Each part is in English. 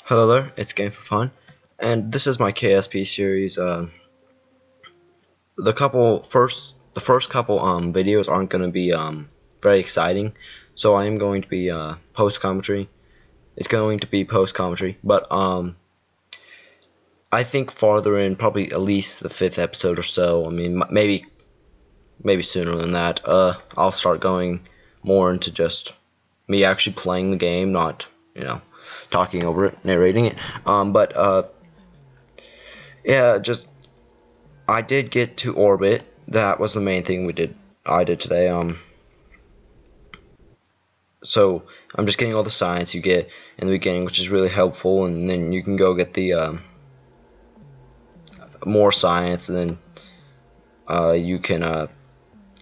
Hello there, it's Game for Fun, and this is my KSP series. The first couple videos aren't going to be very exciting, so I am going to be post commentary. It's going to be post commentary, but I think farther in, probably at least the fifth episode or so. I mean, maybe sooner than that. I'll start going more into just me actually playing the game, not talking over it, narrating it. But yeah, just I did get to orbit. That was the main thing I did today. So I'm just getting all the science you get in the beginning, which is really helpful, and then you can go get the more science, and then you can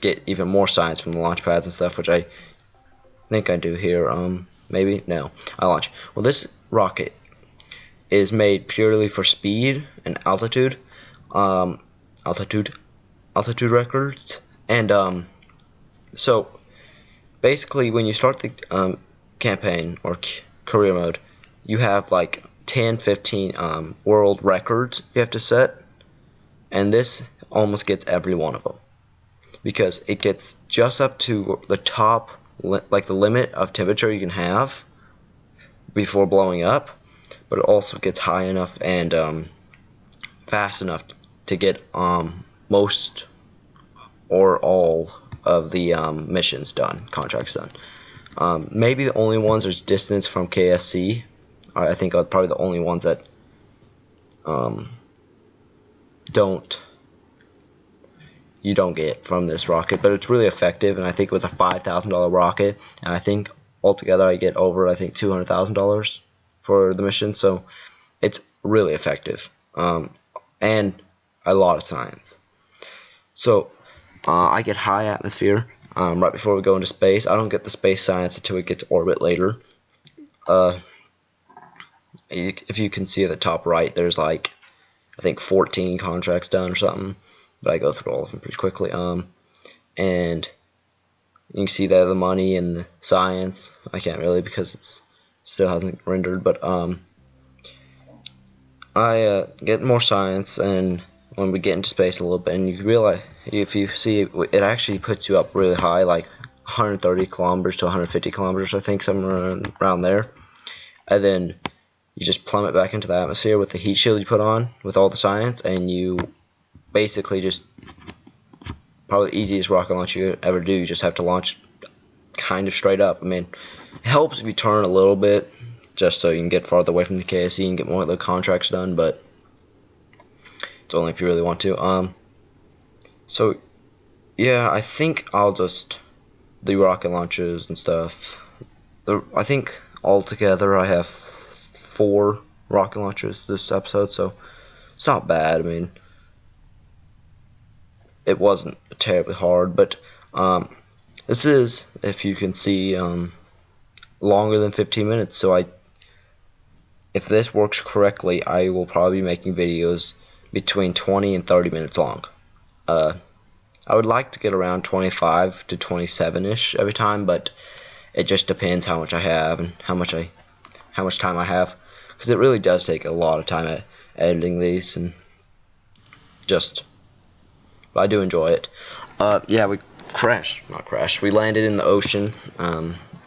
get even more science from the launch pads and stuff, which I think I do here. Maybe no, I launch. Well, this rocket is made purely for speed and altitude, um, altitude, altitude records, and so basically, when you start the campaign or career mode, you have like 10, 15 world records you have to set, and this almost gets every one of them because it gets just up to the top, like the limit of temperature you can have before blowing up, but it also gets high enough and fast enough to get most or all of the missions done, contracts done. Maybe the only ones is distance from KSC. I think are probably the only ones that don't you don't get from this rocket, but it's really effective, and I think it was a $5,000 rocket, and I think altogether I get over $200,000 for the mission, so it's really effective, and a lot of science. So I get high atmosphere right before we go into space. I don't get the space science until we get to orbit later. If you can see at the top right, there's like I think 14 contracts done or something, but I go through all of them pretty quickly. And you can see there the money and the science. I can't really because it's still hasn't rendered, but I get more science, and when we get into space a little bit, and you realize if you see it actually puts you up really high, like 130 kilometers to 150 kilometers, I think, somewhere around there, and then you just plummet back into the atmosphere with the heat shield you put on with all the science, and you basically just probably the easiest rocket launch you ever do. You just have to launch kind of straight up. I mean, it helps if you turn a little bit just so you can get farther away from the KSC and get more of the contracts done, but it's only if you really want to. So yeah, I think I'll just the rocket launches and stuff. I think altogether I have 4 rocket launches this episode, so it's not bad. I mean, it wasn't terribly hard, but this is, if you can see, longer than 15 minutes. So if this works correctly, I will probably be making videos between 20 and 30 minutes long. I would like to get around 25 to 27-ish every time, but it just depends how much I have and how much time I have, because it really does take a lot of time at editing these, and but I do enjoy it. Yeah, we not crashed. We landed in the ocean,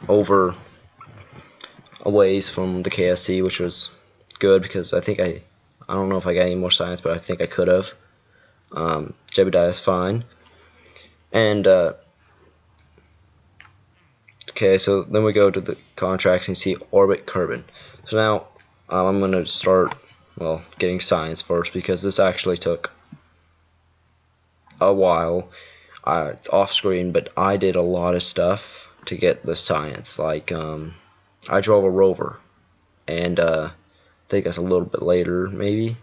over a ways from the KSC, which was good because I don't know if I got any more science, but I think I could have. Jebediah is fine. And okay, so then we go to the contracts and you see orbit Kerbal. So now I'm gonna start getting science first, because this actually took a while. It's off screen, but I did a lot of stuff to get the science. Like I drove a rover, and I think that's a little bit later maybe.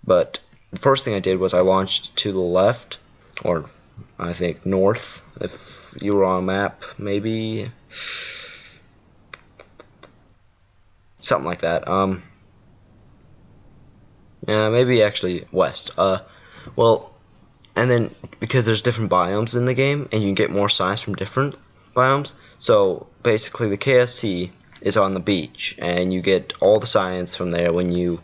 But the first thing I did was I launched to the left, or I think north, if you were on a map, maybe something like that. Yeah, maybe actually west. Well, and then because there's different biomes in the game, and you can get more science from different biomes. So basically, the KSC is on the beach, and you get all the science from there when you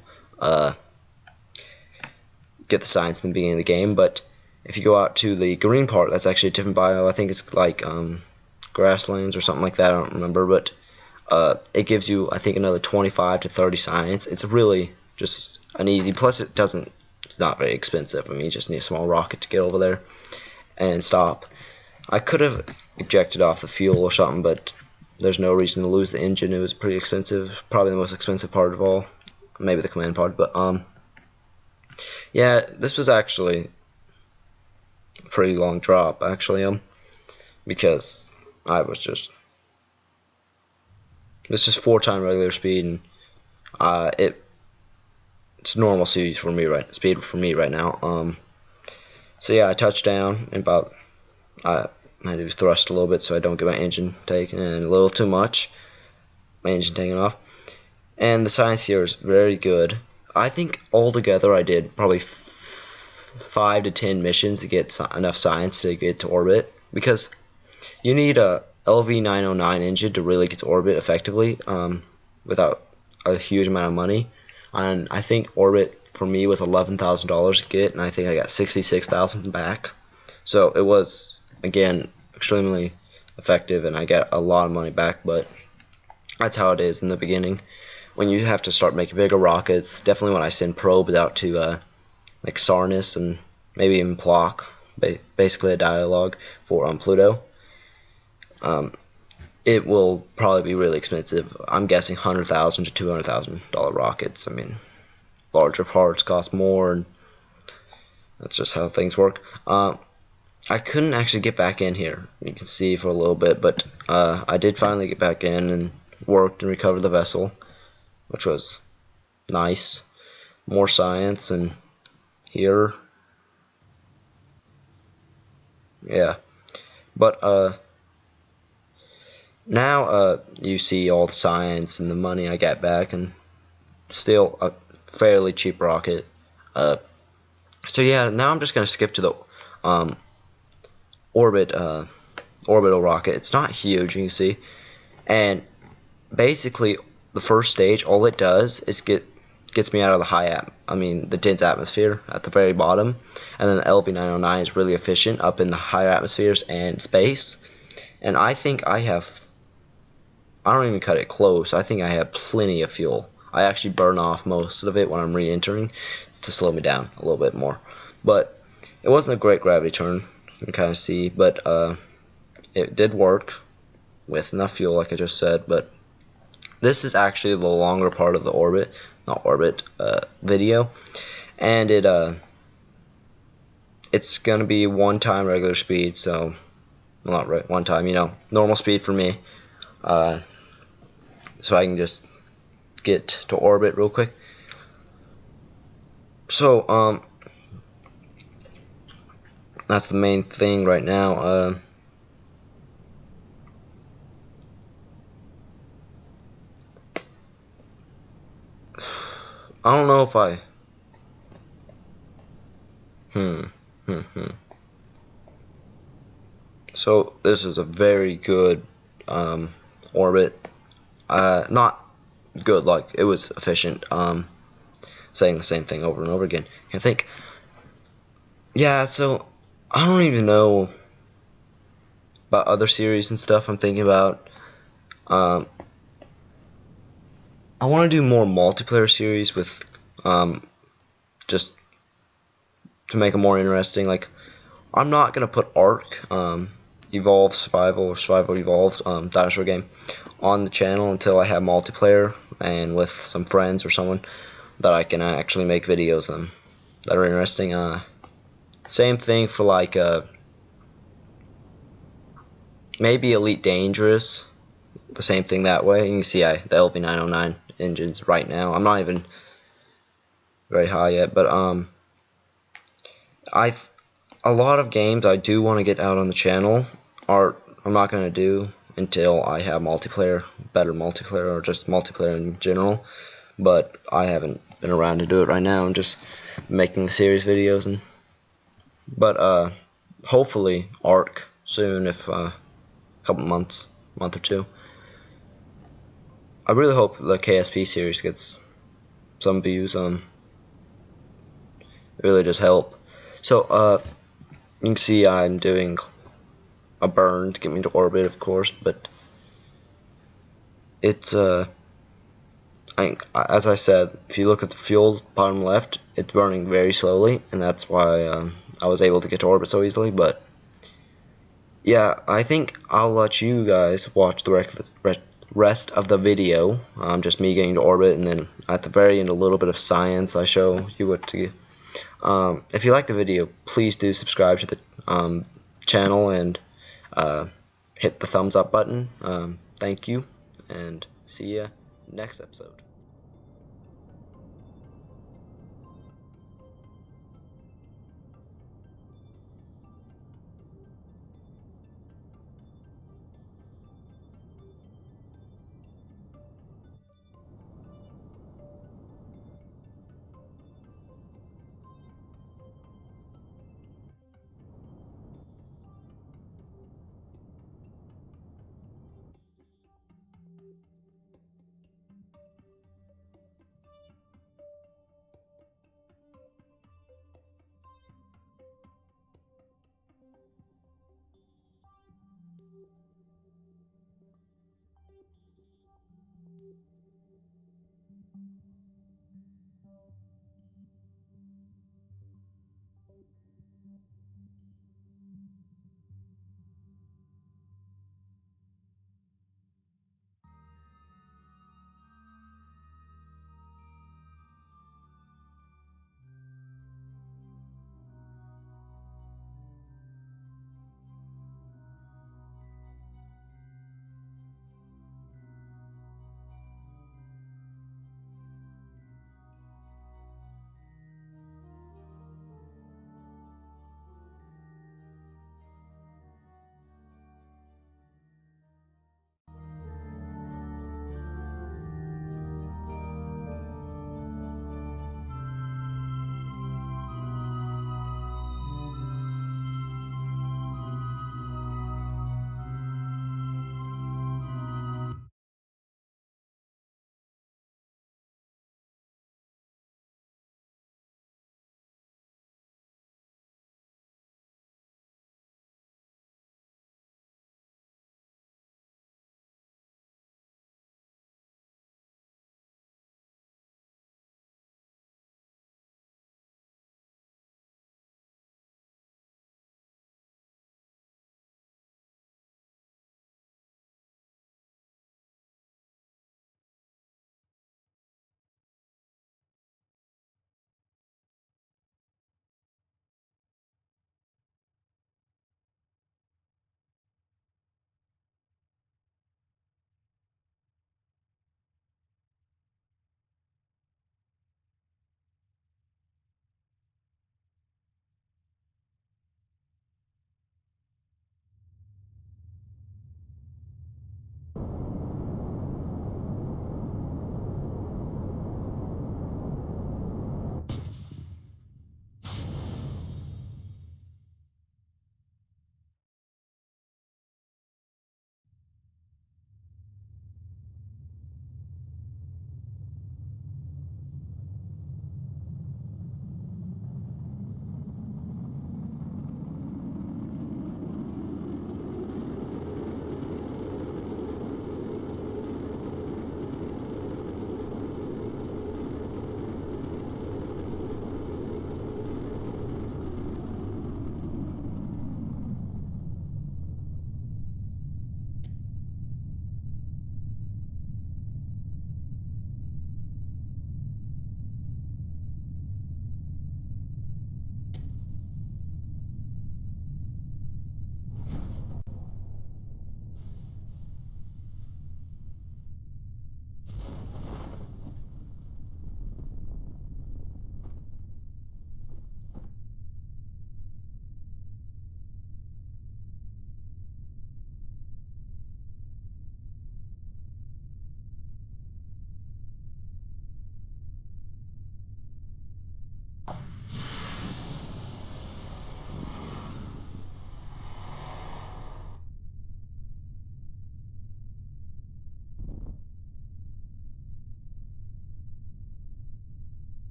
get the science in the beginning of the game. But if you go out to the green part, that's actually a different bio. I think it's like grasslands or something like that. I don't remember, but it gives you, I think, another 25 to 30 science. It's really just an easy. Plus, it's not very expensive. I mean, you just need a small rocket to get over there and stop. I could have ejected off the fuel or something, but there's no reason to lose the engine. It was pretty expensive, probably the most expensive part of all. Maybe the command part, but yeah, this was actually a pretty long drop, actually, because I was just, this is 4 times regular speed, and it's normal speed for me right now. So yeah, I touched down and about, I had to thrust a little bit so I don't get my engine taken, and a little too much, my engine taken off. And the science here is very good. I think altogether I did probably 5 to 10 missions to get enough science to get to orbit, because you need a LV909 engine to really get to orbit effectively without a huge amount of money. And I think orbit for me was $11,000 to get, and I think I got 66,000 back. So it was, again, extremely effective, and I got a lot of money back. But that's how it is in the beginning. When you have to start making bigger rockets, definitely when I send probes out to like Sarnis and maybe even Plock, basically a dialogue for Pluto, it will probably be really expensive. I'm guessing $100,000 to $200,000 rockets. I mean, larger parts cost more, and that's just how things work. I couldn't actually get back in here, you can see, for a little bit, but I did finally get back in and worked and recovered the vessel, which was nice. More science, and here, yeah. But now you see all the science and the money I got back, and still a fairly cheap rocket. So yeah, now I'm just gonna skip to the orbital rocket. It's not huge, you can see, and basically the first stage, all it does is gets me out of the dense atmosphere at the very bottom, and then the LV909 is really efficient up in the higher atmospheres and space. And I think I don't even cut it close. I think I have plenty of fuel. I actually burn off most of it when I'm re-entering to slow me down a little bit more. But it wasn't a great gravity turn, you can kind of see, but it did work with enough fuel, like I just said. But this is actually the longer part of the video, and it's gonna be 1 time regular speed, so, well, not right, 1 time, normal speed for me, so I can just get to orbit real quick. So that's the main thing right now. I don't know if I So this is a very good orbit. Not good, like, it was efficient. Saying the same thing over and over again. I think, yeah, so I don't even know about other series and stuff I'm thinking about. I want to do more multiplayer series with just to make it more interesting. Like, I'm not gonna put Ark, Evolve Survival, or Survival Evolved, dinosaur game, on the channel until I have multiplayer and with some friends or someone that I can actually make videos of them that are interesting. Same thing for like maybe Elite Dangerous. The same thing that way. You can see the LV909 engines right now. I'm not even very high yet, but a lot of games I do want to get out on the channel I'm not going to do until I have better multiplayer, or just multiplayer in general. But I haven't been around to do it right now. I'm just making the series videos, but hopefully Ark soon, if a couple month or two. I really hope the KSP series gets some views. It really does help. So you can see I'm doing a burn to get me to orbit, of course, but it's as I said, if you look at the fuel bottom left, it's burning very slowly, and that's why I was able to get to orbit so easily. But yeah, I think I'll let you guys watch the rest of the video. Just me getting to orbit, and then at the very end, a little bit of science. I show you what to. If you like the video, please do subscribe to the channel and hit the thumbs up button. Thank you, and see ya next episode.